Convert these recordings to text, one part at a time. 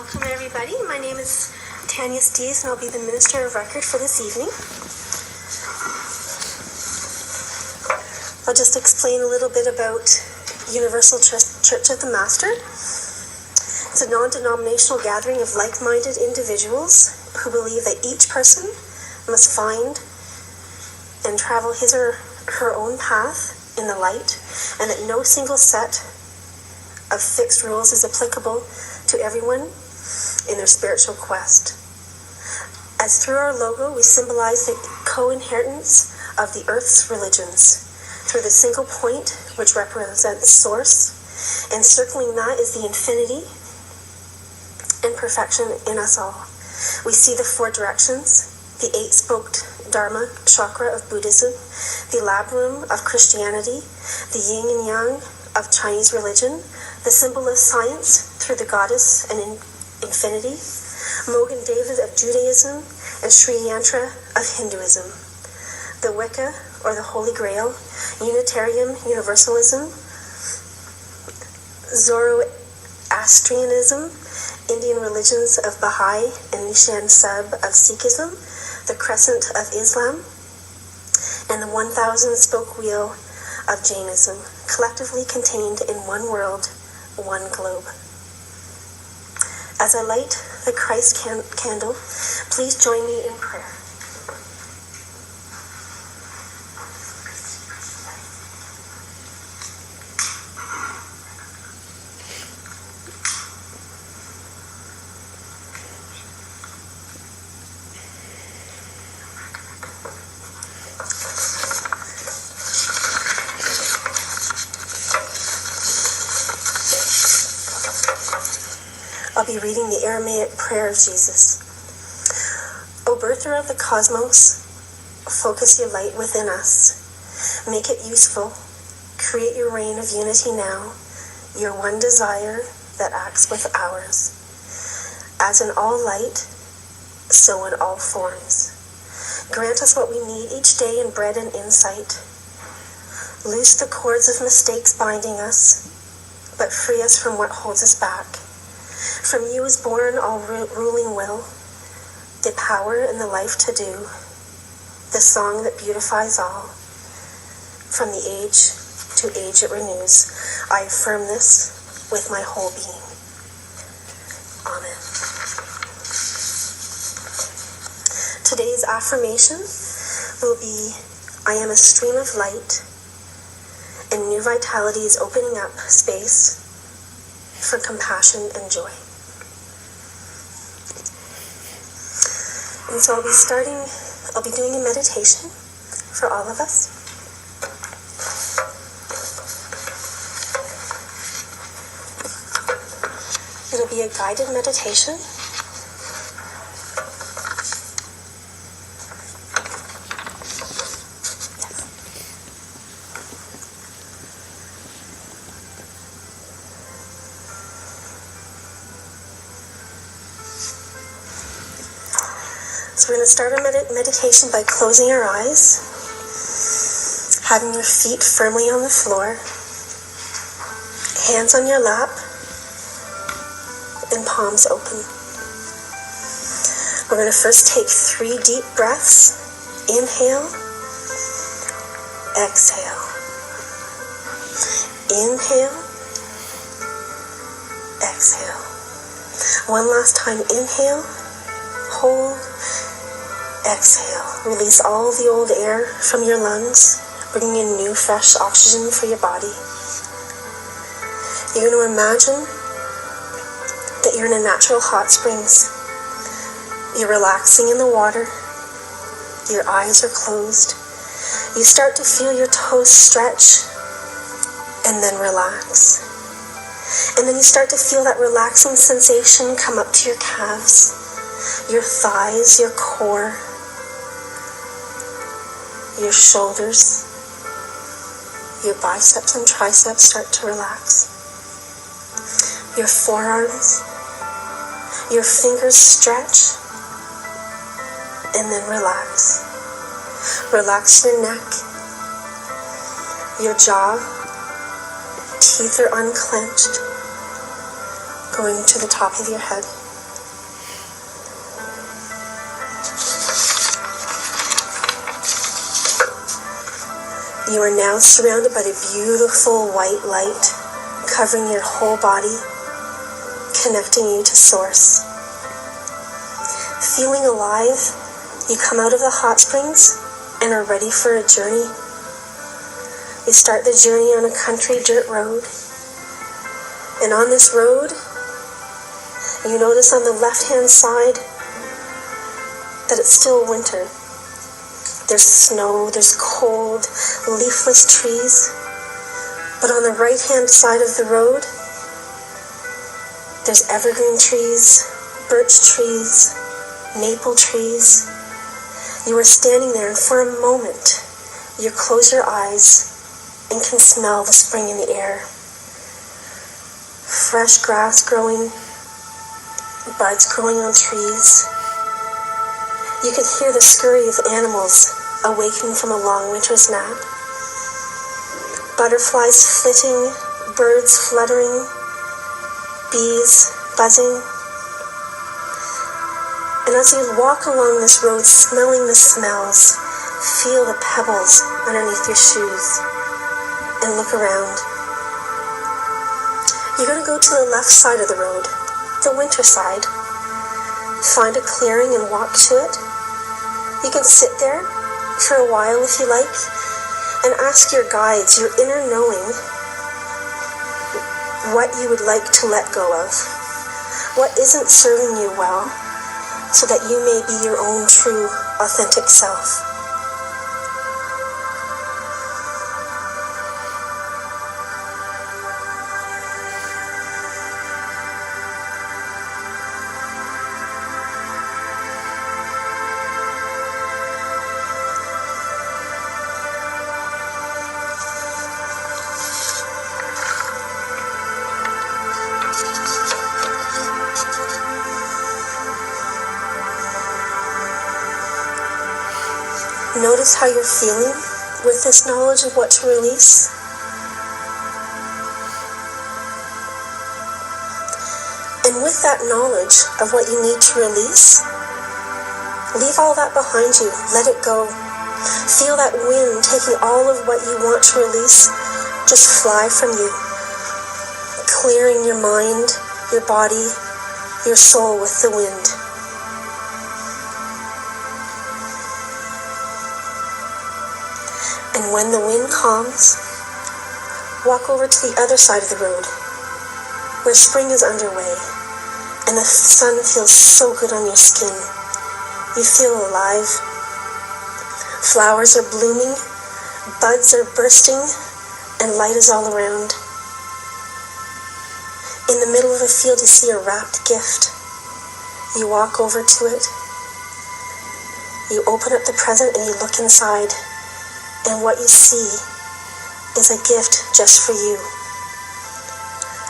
Welcome everybody. My name is Tanya Stees and I'll be the Minister of Record for this evening. I'll just explain a little bit about Universal Church of the Master. It's a non-denominational gathering of like-minded individuals who believe that each person must find and travel his or her own path in the light, and that no single set of fixed rules is applicable to everyone in their spiritual quest. As through our logo, we symbolize the co-inheritance of the earth's religions through the single point which represents source, and circling that is the infinity and perfection in us all. We see the four directions, the eight-spoked Dharma chakra of Buddhism, the labyrinth of Christianity, the yin and yang of Chinese religion, the symbol of science through the goddess and infinity, Mogan David of Judaism, and Sri Yantra of Hinduism, the Wicca or the Holy Grail, Unitarian Universalism, Zoroastrianism, Indian religions of Baha'i and Nishan Sub of Sikhism, the Crescent of Islam, and the 1,000 spoke wheel of Jainism, collectively contained in one world, one globe. As I light the Christ candle, please join me in prayer. I'll be reading the Aramaic prayer of Jesus. O birther of the cosmos, focus your light within us. Make it useful. Create your reign of unity now, your one desire that acts with ours. As in all light, so in all forms. Grant us what we need each day in bread and insight. Loose the cords of mistakes binding us, but free us from what holds us back. From you is born all ruling will, the power and the life to do, the song that beautifies all. From the age to age it renews. I affirm this with my whole being. Amen. Today's affirmation will be, I am a stream of light, and new vitality is opening up space for compassion and joy. And so I'll be doing a meditation for all of us. It'll be a guided meditation. So we're going to start our meditation by closing our eyes, having your feet firmly on the floor, hands on your lap, and palms open. We're going to first take 3 deep breaths. Inhale, exhale. Inhale, exhale. One last time, inhale, hold, exhale. Release all the old air from your lungs, bringing in new, fresh oxygen for your body. You're going to imagine that you're in a natural hot springs. You're relaxing in the water. Your eyes are closed. You start to feel your toes stretch and then relax. And then you start to feel that relaxing sensation come up to your calves, your thighs, your core, your shoulders, your biceps and triceps start to relax. Your forearms, your fingers stretch and then relax. Relax your neck, your jaw, teeth are unclenched, going to the top of your head. You are now surrounded by the beautiful white light covering your whole body, connecting you to Source. Feeling alive, you come out of the hot springs and are ready for a journey. You start the journey on a country dirt road. And on this road, you notice on the left-hand side that it's still winter. There's snow, there's cold, leafless trees. But on the right-hand side of the road, there's evergreen trees, birch trees, maple trees. You are standing there, and for a moment, you close your eyes and can smell the spring in the air. Fresh grass growing, buds growing on trees. You can hear the scurry of animals awakening from a long winter's nap. Butterflies flitting, birds fluttering, bees buzzing. And as you walk along this road, smelling the smells, feel the pebbles underneath your shoes and look around. You're going to go to the left side of the road, the winter side. Find a clearing and walk to it. You can sit there for a while if you like and ask your guides, your inner knowing, what you would like to let go of, what isn't serving you well, so that you may be your own true, authentic self. Notice how you're feeling with this knowledge of what to release. And with that knowledge of what you need to release, leave all that behind you. Let it go. Feel that wind taking all of what you want to release just fly from you, clearing your mind, your body, your soul with the wind. And when the wind calms, walk over to the other side of the road, where spring is underway, and the sun feels so good on your skin. You feel alive. Flowers are blooming, buds are bursting, and light is all around. In the middle of a field, you see a wrapped gift. You walk over to it. You open up the present and you look inside. And what you see is a gift just for you.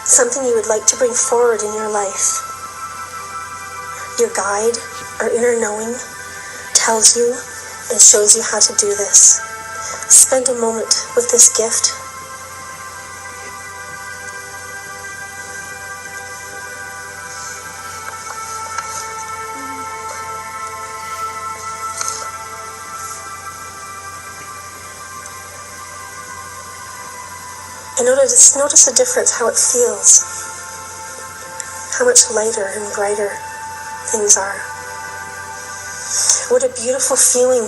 Something you would like to bring forward in your life. Your guide, or inner knowing, tells you and shows you how to do this. Spend a moment with this gift. And notice the difference, how it feels, how much lighter and brighter things are. What a beautiful feeling.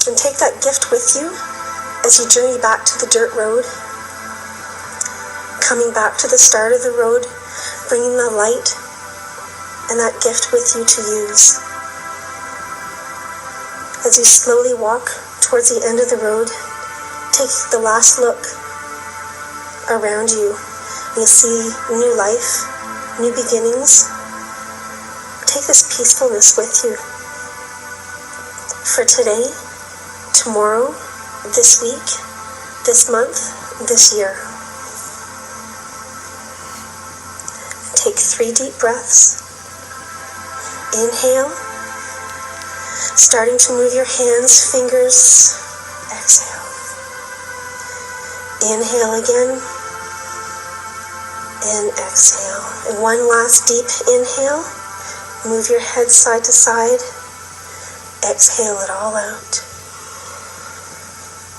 And take that gift with you as you journey back to the dirt road, coming back to the start of the road, bringing the light and that gift with you to use. As you slowly walk towards the end of the road, take the last look around you. You see new life, new beginnings. Take this peacefulness with you for today, tomorrow, this week, this month, this year. Take 3 deep breaths. Inhale, starting to move your hands, fingers. Exhale. Inhale again. And exhale. And one last deep inhale. Move your head side to side. Exhale it all out.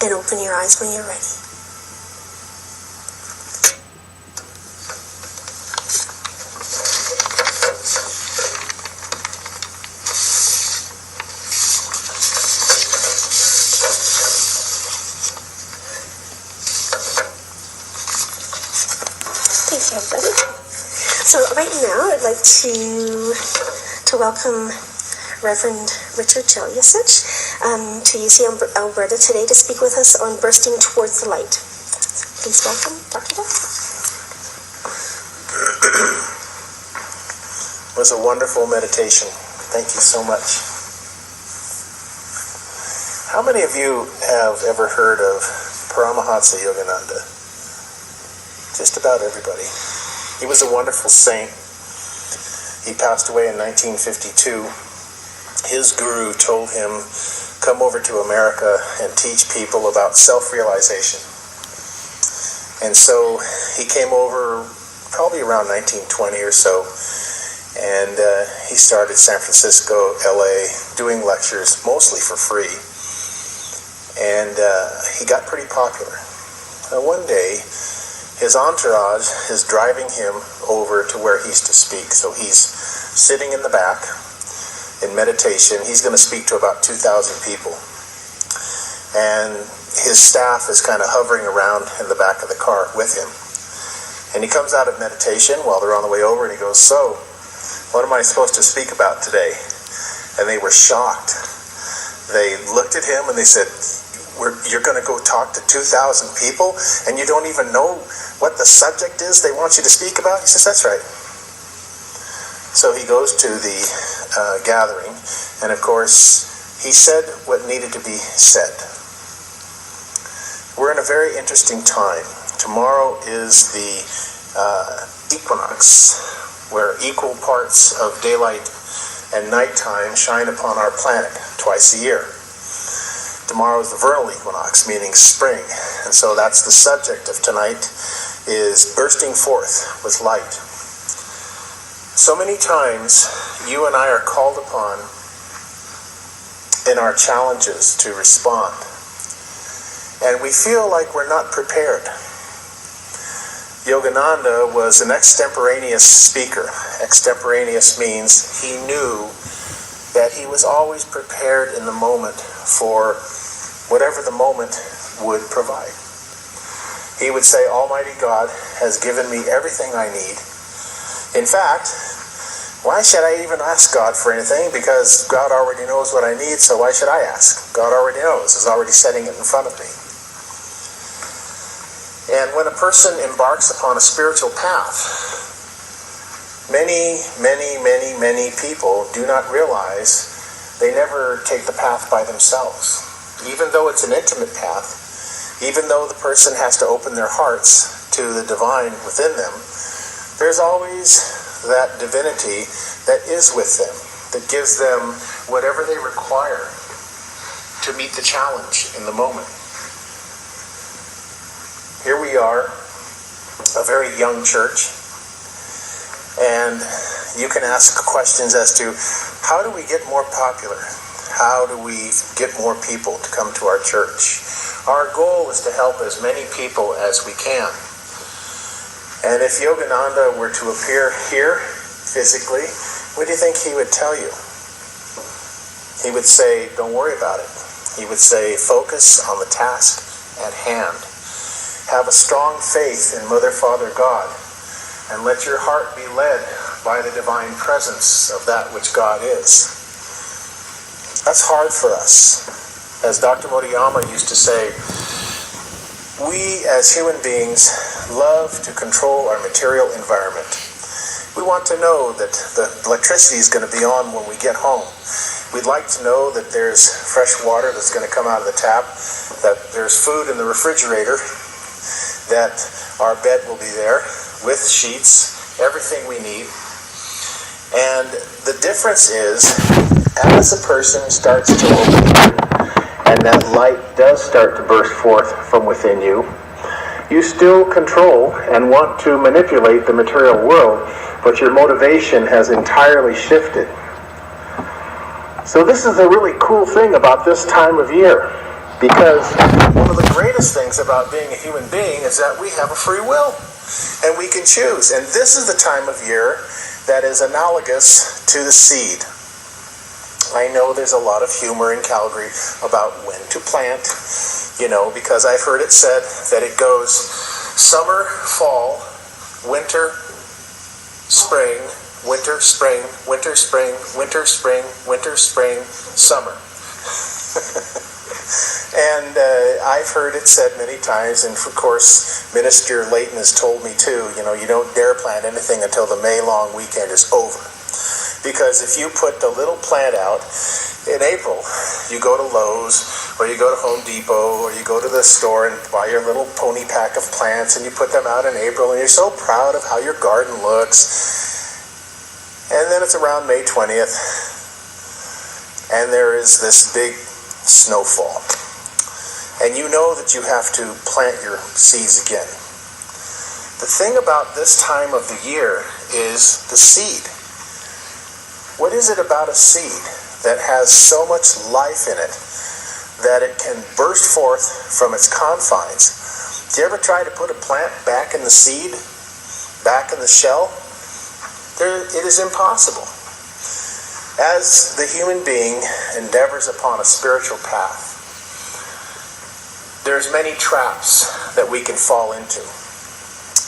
and open your eyes when you're ready. Thank you, everybody. So right now, I'd like to welcome Reverend Richard Jelusich to UCM Alberta today to speak with us on bursting towards the light. Please welcome Dr. Duff. It was a wonderful meditation. Thank you so much. How many of you have ever heard of Paramahansa Yogananda? Just about everybody. He was a wonderful saint. He passed away in 1952. His guru told him, come over to America and teach people about self-realization. And so he came over probably around 1920 or so, and he started San Francisco, LA, doing lectures mostly for free. And he got pretty popular. One day, his entourage is driving him over to where he's to speak. So he's sitting in the back in meditation. He's going to speak to about 2,000 people. And his staff is kind of hovering around in the back of the car with him. And he comes out of meditation while they're on the way over, and he goes, so, what am I supposed to speak about today? And they were shocked. They looked at him and they said, you're going to go talk to 2,000 people and you don't even know what the subject is they want you to speak about? He says, that's right. So he goes to the gathering, and of course, he said what needed to be said. We're in a very interesting time. Tomorrow is the equinox, where equal parts of daylight and nighttime shine upon our planet twice a year. Tomorrow is the vernal equinox, meaning spring. And so that's the subject of tonight, is bursting forth with light. So many times, you and I are called upon in our challenges to respond. And we feel like we're not prepared. Yogananda was an extemporaneous speaker. Extemporaneous means he knew that he was always prepared in the moment for whatever the moment would provide. He would say, Almighty God has given me everything I need. In fact, why should I even ask God for anything? Because God already knows what I need, so why should I ask? God already knows. He's already setting it in front of me. And when a person embarks upon a spiritual path, many people do not realize they never take the path by themselves. Even though it's an intimate path, even though the person has to open their hearts to the divine within them, there's always that divinity that is with them, that gives them whatever they require to meet the challenge in the moment. Here we are, a very young church, and you can ask questions as to how do we get more popular? How do we get more people to come to our church? Our goal is to help as many people as we can. And if Yogananda were to appear here physically, what do you think he would tell you? He would say, don't worry about it. He would say, focus on the task at hand. Have a strong faith in Mother, Father, God, and let your heart be led by the divine presence of that which God is. That's hard for us. As Dr. Moriyama used to say, we as human beings love to control our material environment. We want to know that the electricity is going to be on when we get home. We'd like to know that there's fresh water that's going to come out of the tap, that there's food in the refrigerator, that our bed will be there with sheets, everything we need. And the difference is, as a person starts to open and that light does start to burst forth from within you, you still control and want to manipulate the material world, but your motivation has entirely shifted. So this is a really cool thing about this time of year. Because one of the greatest things about being a human being is that we have a free will. And we can choose. And this is the time of year that is analogous to the seed. I know there's a lot of humor in Calgary about when to plant, because I've heard it said that it goes summer, fall, winter, spring, winter, spring, winter, spring, winter, spring, winter, spring, summer. And I've heard it said many times, and of course, Minister Layton has told me too, you don't dare plant anything until the May long weekend is over. Because if you put the little plant out in April, you go to Lowe's, or you go to Home Depot, or you go to the store and buy your little pony pack of plants, and you put them out in April, and you're so proud of how your garden looks. And then it's around May 20th, and there is this big snowfall. And you know that you have to plant your seeds again. The thing about this time of the year is the seed. What is it about a seed that has so much life in it that it can burst forth from its confines? Do you ever try to put a plant back in the seed, back in the shell? It is impossible. As the human being endeavors upon a spiritual path, there's many traps that we can fall into.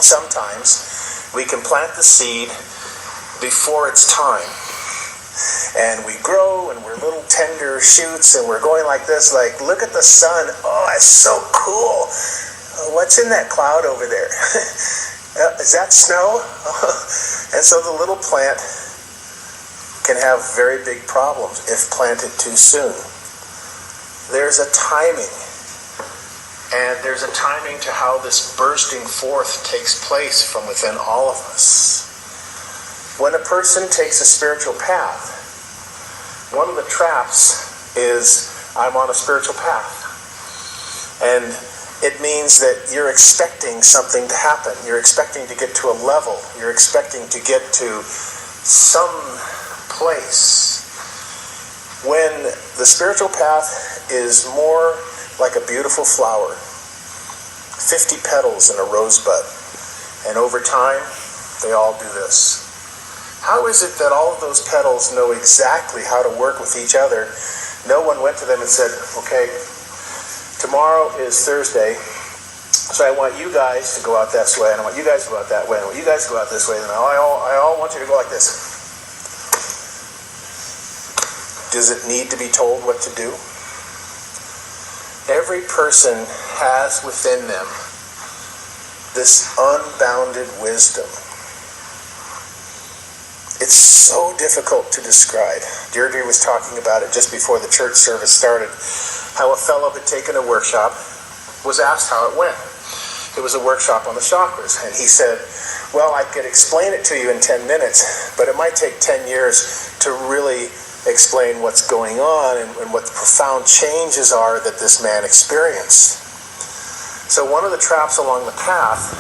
Sometimes we can plant the seed before it's time. And we grow, and we're little tender shoots, and we're going like this, like, look at the sun. Oh, it's so cool. What's in that cloud over there? Is that snow? And so the little plant can have very big problems if planted too soon. There's a timing. And there's a timing to how this bursting forth takes place from within all of us. When a person takes a spiritual path, one of the traps is, I'm on a spiritual path. And it means that you're expecting something to happen. You're expecting to get to a level. You're expecting to get to some place. When the spiritual path is more like a beautiful flower, 50 petals in a rosebud, and over time, they all do this. How is it that all of those petals know exactly how to work with each other? No one went to them and said, okay, tomorrow is Thursday, so I want you guys to go out this way, and I want you guys to go out that way, and I want you guys to go out this way, and I all want you to go like this. Does it need to be told what to do? Every person has within them this unbounded wisdom. It's so difficult to describe. Deirdre was talking about it just before the church service started, how a fellow had taken a workshop, was asked how it went. It was a workshop on the chakras, and he said, well, I could explain it to you in 10 minutes, but it might take 10 years to really explain what's going on and what the profound changes are that this man experienced. So one of the traps along the path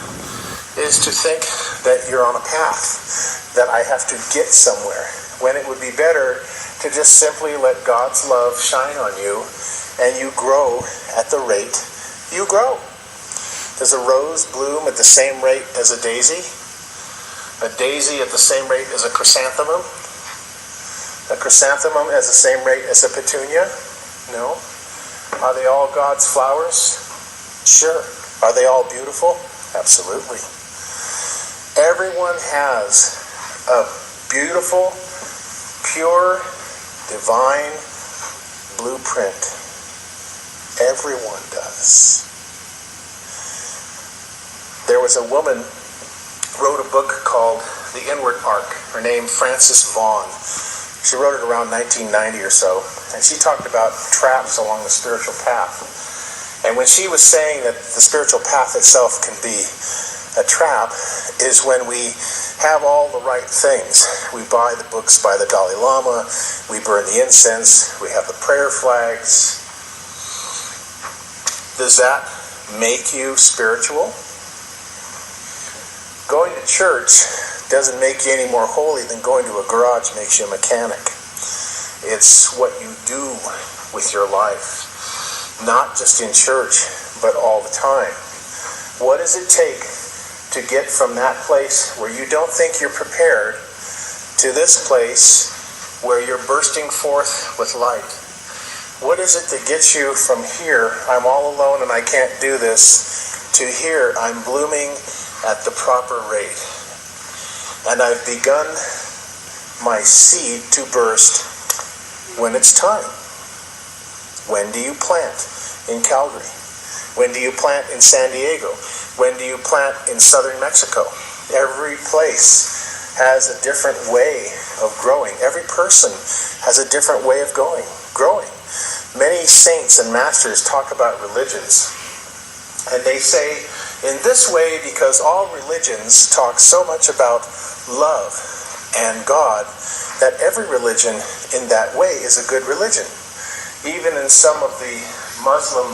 is to think that you're on a path, that I have to get somewhere, when it would be better to just simply let God's love shine on you and you grow at the rate you grow. Does a rose bloom at the same rate as a daisy? A daisy at the same rate as a chrysanthemum? A chrysanthemum at the same rate as a petunia? No. Are they all God's flowers? Sure. Are they all beautiful? Absolutely. Everyone has a beautiful, pure, divine blueprint. Everyone does. There was a woman wrote a book called The Inward Arc. Her name, Frances Vaughan. She wrote it around 1990 or so, and she talked about traps along the spiritual path. And when she was saying that the spiritual path itself can be a trap, is when we have all the right things. We buy the books by the Dalai Lama, we burn the incense, we have the prayer flags. Does that make you spiritual? Going to church doesn't make you any more holy than going to a garage makes you a mechanic. It's what you do with your life. not just in church, but all the time. What does it take to get from that place where you don't think you're prepared to this place where you're bursting forth with light? What is it that gets you from here, I'm all alone and I can't do this, to here, I'm blooming at the proper rate? And I've begun my seed to burst when it's time. When do you plant in Calgary? When do you plant in San Diego? When do you plant in southern Mexico? Every place has a different way of growing. Every person has a different way of growing. Many saints and masters talk about religions, and they say, in this way, because all religions talk so much about love and God, that every religion in that way is a good religion. Even in some of the Muslim,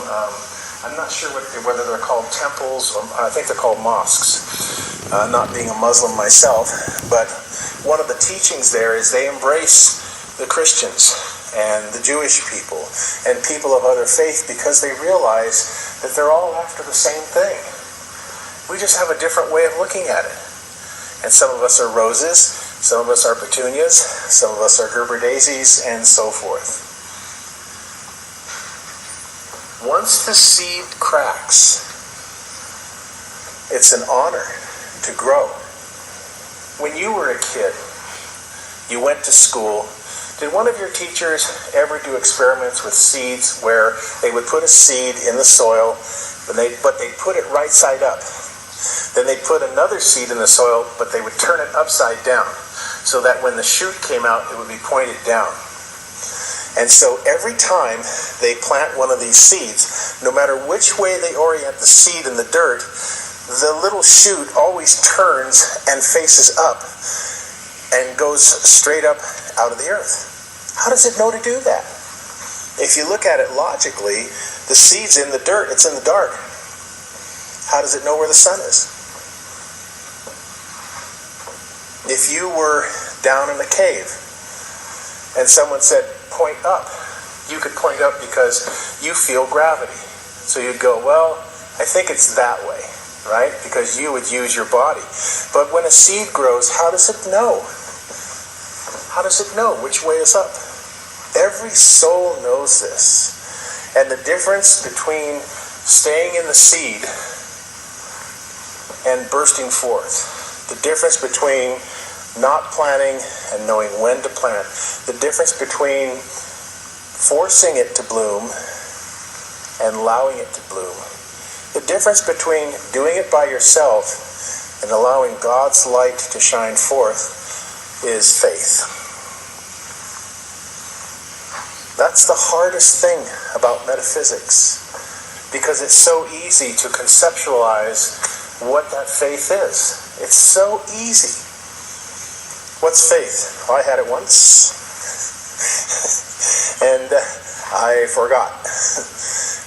I'm not sure whether they're called temples, or I think they're called mosques, not being a Muslim myself, but one of the teachings there is they embrace the Christians and the Jewish people and people of other faith because they realize that they're all after the same thing. We just have a different way of looking at it. And some of us are roses, some of us are petunias, some of us are Gerber daisies, and so forth. Once the seed cracks, it's an honor to grow. When you were a kid, you went to school. Did one of your teachers ever do experiments with seeds where they would put a seed in the soil, but they put it right side up? Then they'd put another seed in the soil, but they would turn it upside down, so that when the shoot came out, it would be pointed down. And so every time they plant one of these seeds, no matter which way they orient the seed in the dirt, the little shoot always turns and faces up and goes straight up out of the earth. How does it know to do that? If you look at it logically, the seed's in the dirt, it's in the dark. How does it know where the sun is? If you were down in a cave and someone said, point up, you could point up because you feel gravity. So you'd go, well, I think it's that way, right? Because you would use your body. But when a seed grows, how does it know? How does it know which way is up? Every soul knows this. And the difference between staying in the seed and bursting forth, the difference between not planting and knowing when to plant, the difference between forcing it to bloom and allowing it to bloom, the difference between doing it by yourself and allowing God's light to shine forth is faith. That's the hardest thing about metaphysics, because it's so easy to conceptualize what that faith is. It's so easy. What's faith? I had it once, and I forgot.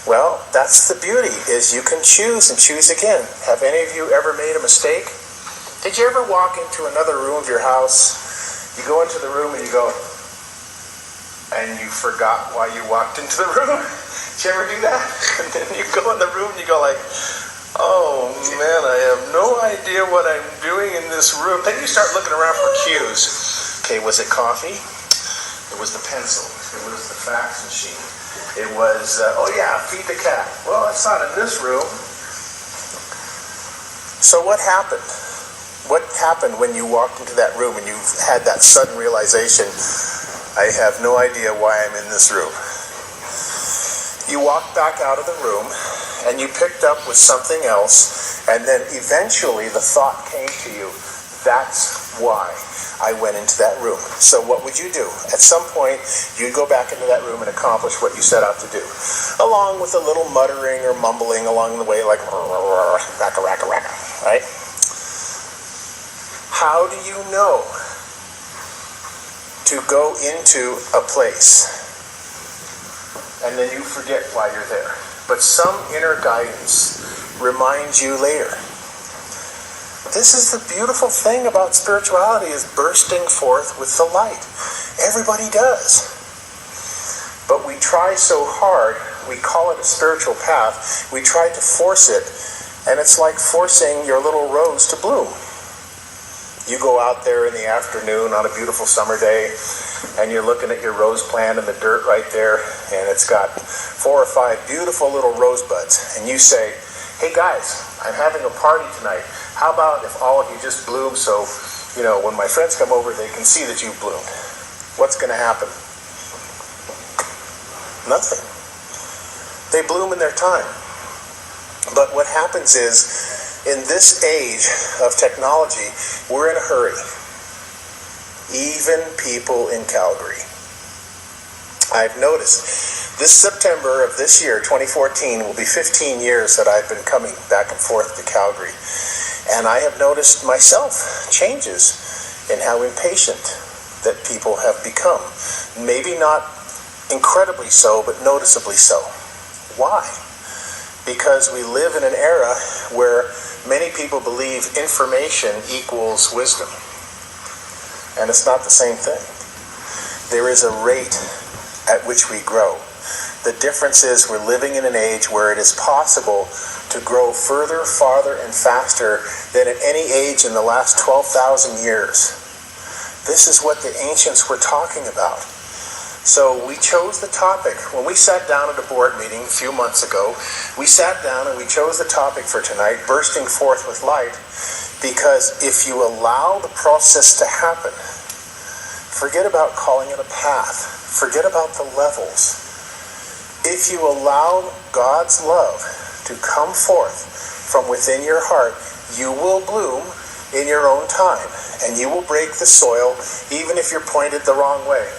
Well, that's the beauty, is you can choose and choose again. Have any of you ever made a mistake? Did you ever walk into another room of your house? You go into the room and you go, and you forgot why you walked into the room? Did you ever do that? And then you go in the room and you go like, oh man, I have no idea what I'm doing in this room. Then you start looking around for cues. Okay, was it coffee? It was the pencil. It was the fax machine. It was, feed the cat. Well, it's not in this room. So what happened? What happened when you walked into that room and you had that sudden realization, I have no idea why I'm in this room? You walked back out of the room and you picked up with something else, and then eventually the thought came to you, that's why I went into that room. So what would you do? At some point, you'd go back into that room and accomplish what you set out to do, along with a little muttering or mumbling along the way, like racka, racka, racka, right? How do you know to go into a place and then you forget why you're there? But some inner guidance reminds you later. This is the beautiful thing about spirituality, is bursting forth with the light. Everybody does. But we try so hard, we call it a spiritual path, we try to force it, and it's like forcing your little rose to bloom. You go out there in the afternoon on a beautiful summer day, and you're looking at your rose plant in the dirt right there, and it's got 4 or 5 beautiful little rosebuds, and you say, hey guys, I'm having a party tonight. How about if all of you just bloom so, when my friends come over, they can see that you've bloomed? What's going to happen? Nothing. They bloom in their time. But what happens is, in this age of technology, we're in a hurry. Even people in Calgary. I've noticed this September of this year, 2014, will be 15 years that I've been coming back and forth to Calgary. And I have noticed myself changes in how impatient that people have become. Maybe not incredibly so, but noticeably so. Why? Because we live in an era where many people believe information equals wisdom. And it's not the same thing. There is a rate at which we grow. The difference is we're living in an age where it is possible to grow further, farther, and faster than at any age in the last 12,000 years. This is what the ancients were talking about. So we chose the topic. When we sat down at a board meeting a few months ago, we sat down and we chose the topic for tonight, bursting forth with light, because if you allow the process to happen, forget about calling it a path. Forget about the levels. If you allow God's love to come forth from within your heart, you will bloom in your own time, and you will break the soil even if you're pointed the wrong way.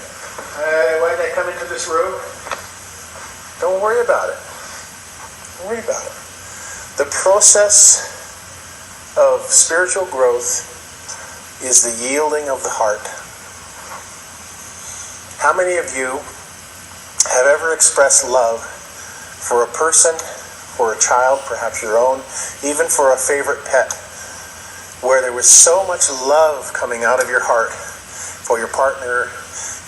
Why did I come into this room? Don't worry about it. Don't worry about it. The process of spiritual growth is the yielding of the heart. How many of you have ever expressed love for a person, for a child, perhaps your own, even for a favorite pet, where there was so much love coming out of your heart for your partner,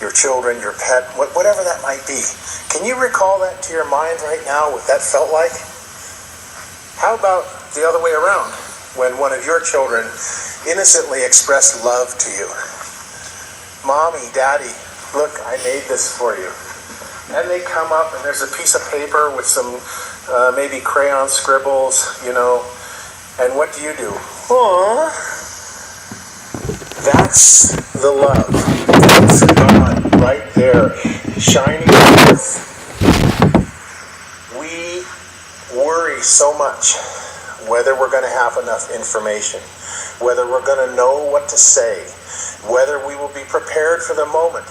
your children, your pet, whatever that might be? Can you recall that to your mind right now, what that felt like? How about the other way around, when one of your children innocently expressed love to you? Mommy, Daddy, look, I made this for you. And they come up and there's a piece of paper with some maybe crayon scribbles, and what do? Aww. That's the love. That's God right there, shining forth. We worry so much whether we're going to have enough information, whether we're going to know what to say, whether we will be prepared for the moment.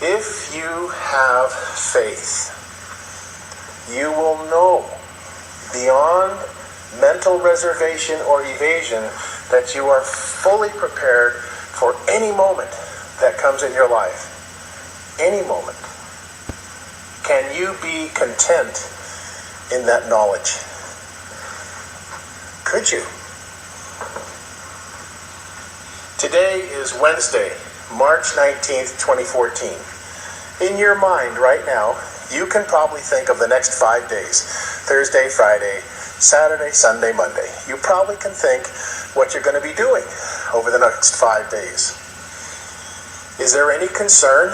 If you have faith, you will know beyond mental reservation or evasion that you are fully prepared for any moment that comes in your life. Any moment. Can you be content in that knowledge? Could you? Today is Wednesday, March 19th, 2014. In your mind right now, you can probably think of the next 5 days. Thursday, Friday, Saturday, Sunday, Monday. You probably can think what you're going to be doing over the next 5 days. Is there any concern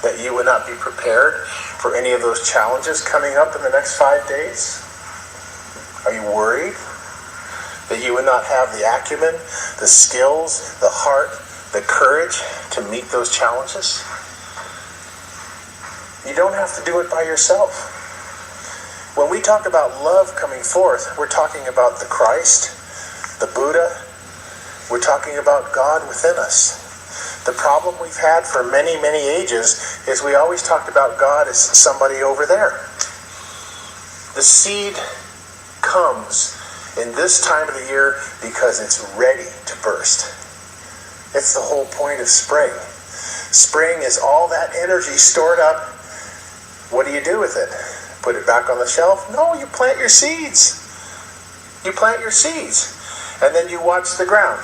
that you would not be prepared for any of those challenges coming up in the next 5 days? Are you worried that you would not have the acumen, the skills, the heart, the courage to meet those challenges? You don't have to do it by yourself. When we talk about love coming forth, we're talking about the Christ, the Buddha. We're talking about God within us. The problem we've had for many, many ages is we always talked about God as somebody over there. The seed comes in this time of the year because it's ready to burst. It's the whole point of spring. Spring is all that energy stored up. What do you do with it? Put it back on the shelf? No, you plant your seeds. You plant your seeds. And then you watch the ground.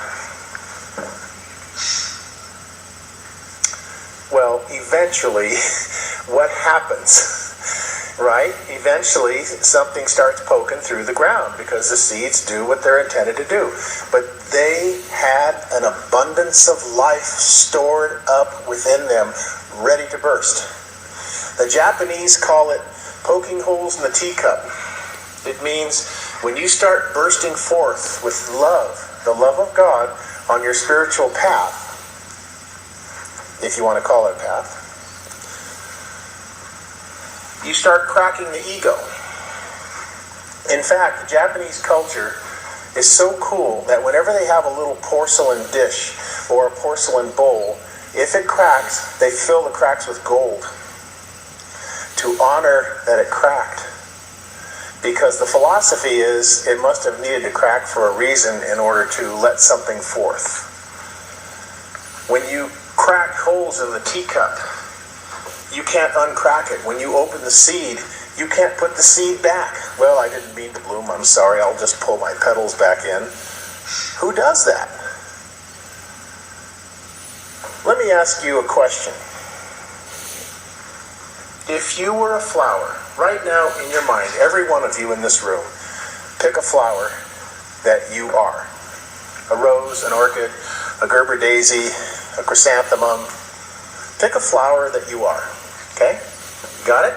Well, eventually, what happens? Right? Eventually, something starts poking through the ground because the seeds do what they're intended to do. But they had an abundance of life stored up within them, ready to burst. The Japanese call it poking holes in the teacup. It means when you start bursting forth with love, the love of God on your spiritual path, if you want to call it a path, you start cracking the ego. In fact, the Japanese culture is so cool that whenever they have a little porcelain dish or a porcelain bowl, if it cracks, they fill the cracks with gold to honor that it cracked. Because the philosophy is it must have needed to crack for a reason in order to let something forth. When you crack holes in the teacup, you can't uncrack it. When you open the seed, you can't put the seed back. Well, I didn't mean to bloom. I'm sorry. I'll just pull my petals back in. Who does that? Let me ask you a question. If you were a flower, right now in your mind, every one of you in this room, pick a flower that you are. A rose, an orchid, a Gerber daisy, a chrysanthemum. Pick a flower that you are. Okay? Got it?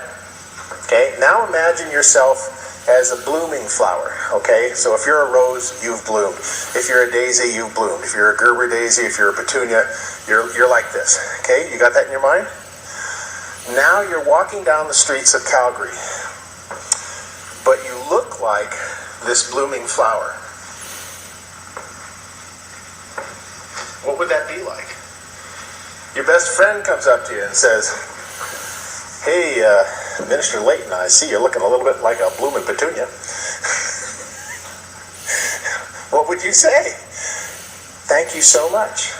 Okay, now imagine yourself as a blooming flower. Okay, so if you're a rose, you've bloomed. If you're a daisy, you've bloomed. If you're a Gerber daisy, if you're a petunia, you're like this. Okay, you got that in your mind? Now you're walking down the streets of Calgary, but you look like this blooming flower. What would that be like? Your best friend comes up to you and says, "Hey, Minister Layton, I see you're looking a little bit like a blooming petunia." What would you say? Thank you so much.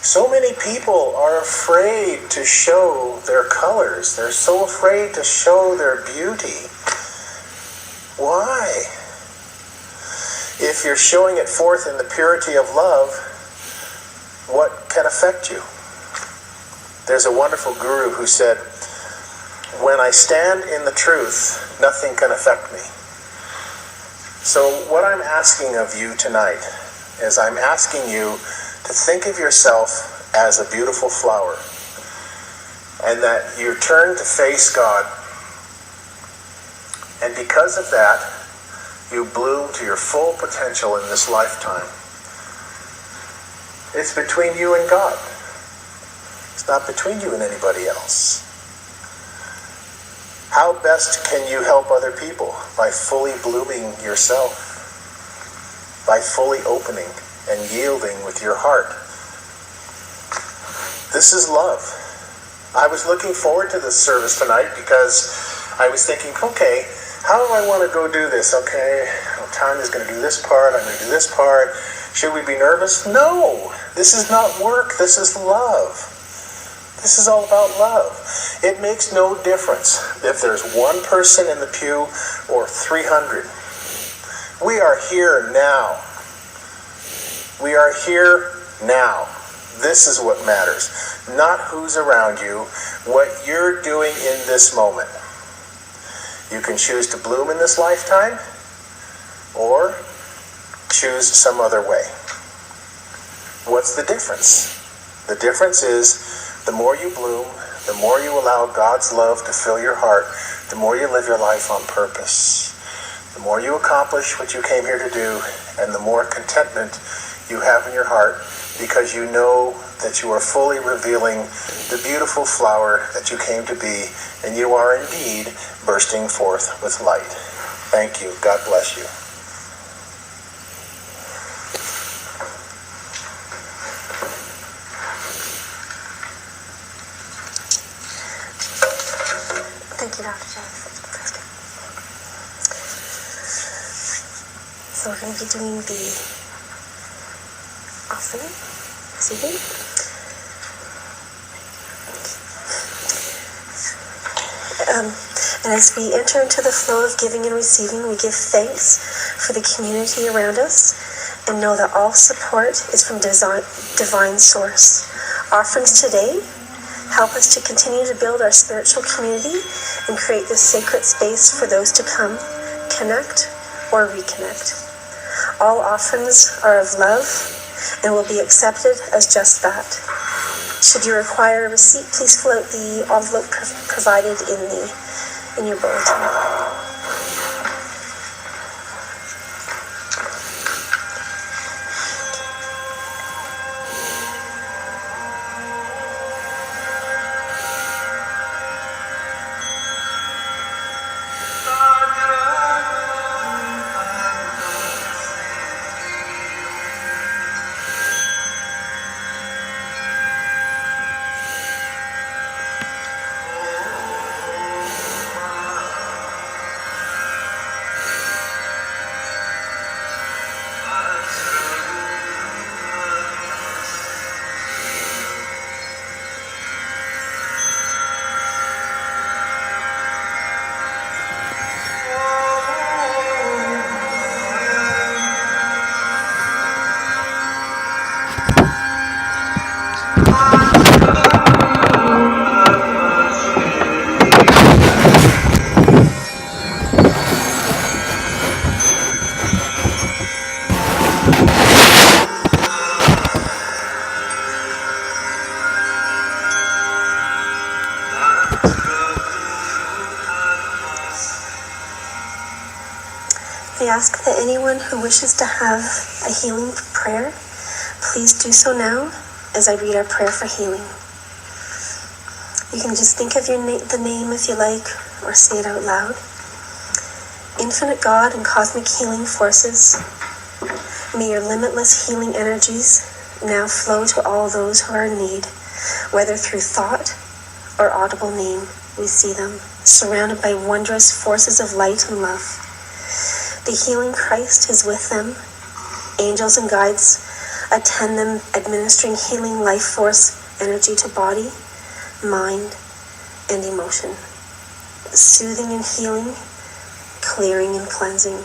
So many people are afraid to show their colors. They're so afraid to show their beauty. Why? If you're showing it forth in the purity of love, what can affect you? There's a wonderful guru who said, "When I stand in the truth, nothing can affect me." So what I'm asking of you tonight is I'm asking you to think of yourself as a beautiful flower and that you turn to face God. And because of that, you bloom to your full potential in this lifetime. It's between you and God. It's not between you and anybody else. How best can you help other people? By fully blooming yourself. By fully opening and yielding with your heart. This is love. I was looking forward to this service tonight because I was thinking, okay, how do I want to go do this? Okay, well, Tanya's going to do this part, I'm going to do this part. Should we be nervous? No, this is not work, this is love. This is all about love. It makes no difference if there's one person in the pew or 300. We are here now. We are here now. This is what matters. Not who's around you, what you're doing in this moment. You can choose to bloom in this lifetime or choose some other way. What's the difference? The difference is the more you bloom, the more you allow God's love to fill your heart, the more you live your life on purpose. The more you accomplish what you came here to do, and the more contentment you have in your heart because you know that you are fully revealing the beautiful flower that you came to be, and you are indeed bursting forth with light. Thank you. God bless you. Thank you, Dr. Jess. That's good. So we're going to be doing the offering this evening. And as we enter into the flow of giving and receiving, we give thanks for the community around us and know that all support is from divine source. Offerings today Help us to continue to build our spiritual community and create this sacred space for those to come, connect, or reconnect. All offerings are of love and will be accepted as just that. Should you require a receipt, please fill out the envelope provided in your bulletin. I ask that anyone who wishes to have a healing prayer, please do so now as I read our prayer for healing. You can just think of the name if you like, or say it out loud. Infinite God and cosmic healing forces, may your limitless healing energies now flow to all those who are in need, whether through thought or audible name. We see them, surrounded by wondrous forces of light and love. The healing Christ is with them. Angels and guides attend them, administering healing life force energy to body, mind, and emotion. Soothing and healing, clearing and cleansing.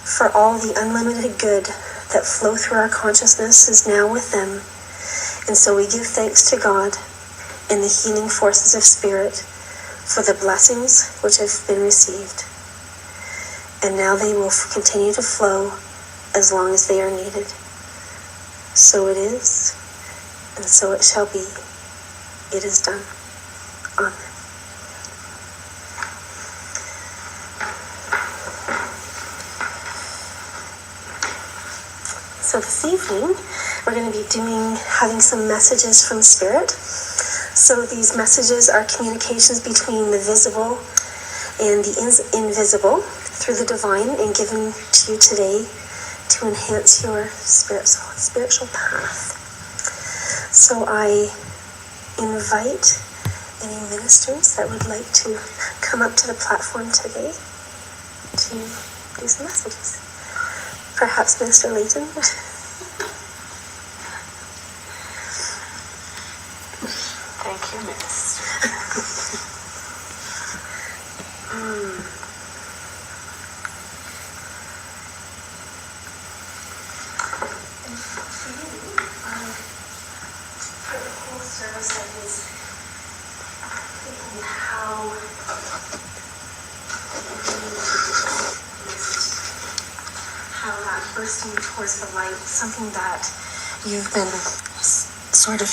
For all the unlimited good that flow through our consciousness is now with them. And so we give thanks to God and the healing forces of spirit for the blessings which have been received. And now they will continue to flow as long as they are needed. So it is, and so it shall be. It is done. Amen. So this evening, we're going to be having some messages from Spirit. So these messages are communications between the visible and the invisible through the divine, and given to you today to enhance your spiritual path. So I invite any ministers that would like to come up to the platform today to do some messages. Perhaps Minister Layton. Thank you, Minister. Bursting towards the light, something that you've been sort of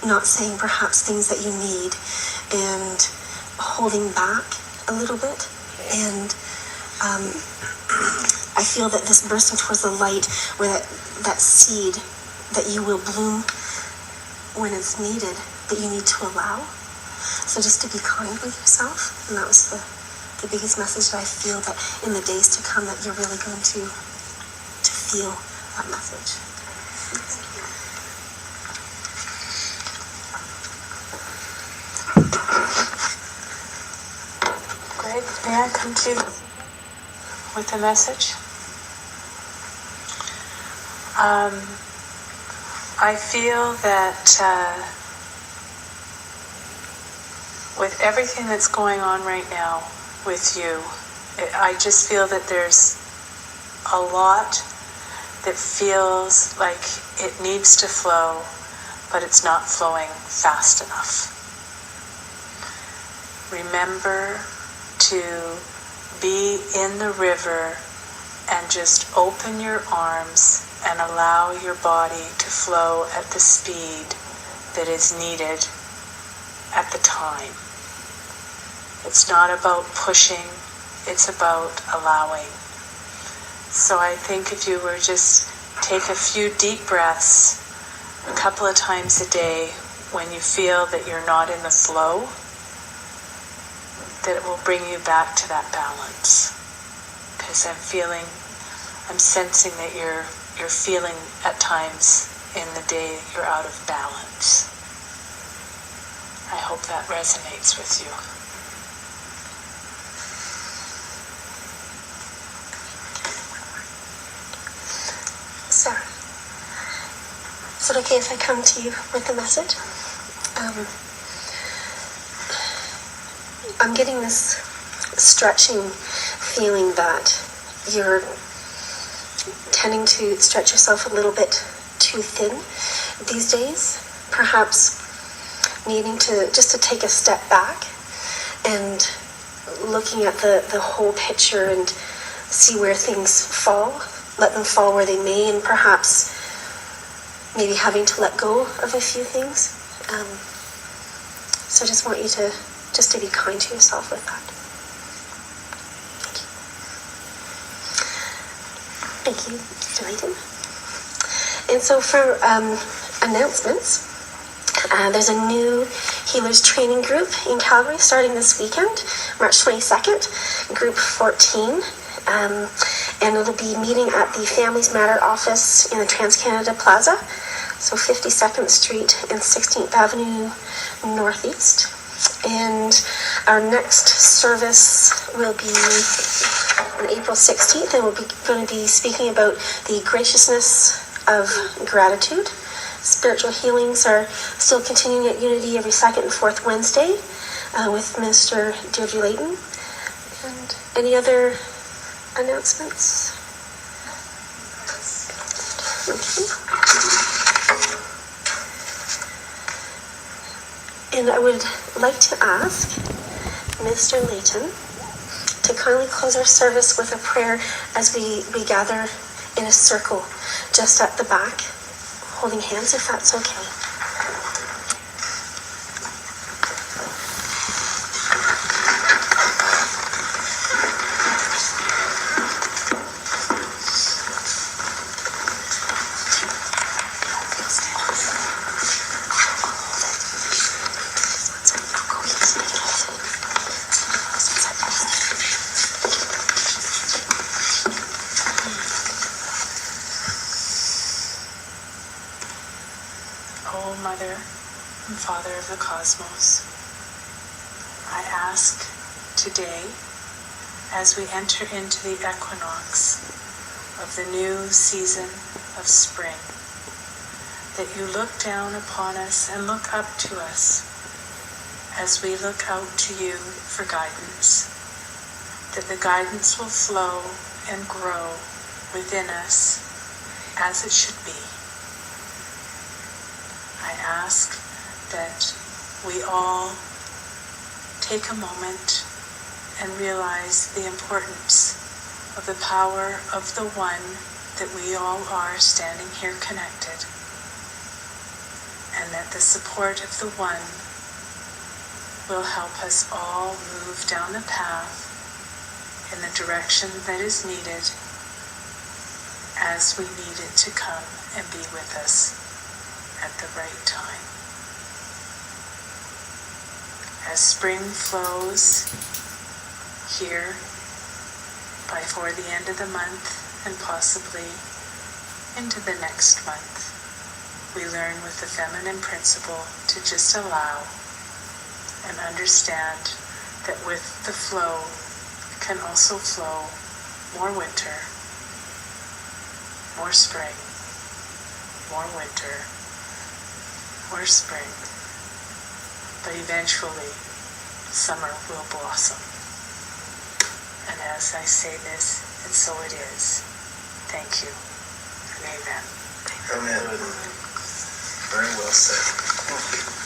not saying perhaps things that you need and holding back a little bit. And I feel that this bursting towards the light, where that seed that you will bloom when it's needed, that you need to allow. So just to be kind with yourself. And that was the biggest message that I feel that in the days to come that you're really going to feel that message. Greg, may I come to you with a message? I feel that with everything that's going on right now with you, I just feel that there's a lot that feels like it needs to flow, but it's not flowing fast enough. Remember to be in the river and just open your arms and allow your body to flow at the speed that is needed at the time. It's not about pushing, it's about allowing. So I think if you were just take a few deep breaths a couple of times a day when you feel that you're not in the flow, that it will bring you back to that balance. Because I'm sensing that you're feeling at times in the day you're out of balance. I hope that resonates with you. Sarah, is it okay if I come to you with a message? I'm getting this stretching feeling that you're tending to stretch yourself a little bit too thin these days, perhaps needing to take a step back and looking at the whole picture and see where things fall, let them fall where they may, and perhaps maybe having to let go of a few things. So I just want you to be kind to yourself with that. Thank you, Mr. Layton. And so for announcements, there's a new Healers Training Group in Calgary starting this weekend, March 22nd, Group 14. And it'll be meeting at the Families Matter office in the Trans-Canada Plaza, so 52nd Street and 16th Avenue Northeast. And our next service will be on April 16th, and we're going to be speaking about the graciousness of gratitude. Spiritual healings are still continuing at Unity every second and fourth Wednesday with Minister Deirdre Layton. And any other announcements? Okay. And I would like to ask Mr. Layton to kindly close our service with a prayer as we gather in a circle just at the back, holding hands, if that's okay. O Mother and Father of the Cosmos, I ask today, as we enter into the equinox of the new season of spring, that you look down upon us and look up to us as we look out to you for guidance, that the guidance will flow and grow within us as it should be. I ask that we all take a moment and realize the importance of the power of the One, that we all are standing here connected, and that the support of the One will help us all move down the path in the direction that is needed as we need it to come and be with us at the right time. As spring flows here before the end of the month and possibly into the next month, we learn with the feminine principle to just allow and understand that with the flow can also flow more winter, more spring, more winter, more spring, but eventually summer will blossom. And as I say this, and so it is. Thank you. And amen. Amen. Very well said.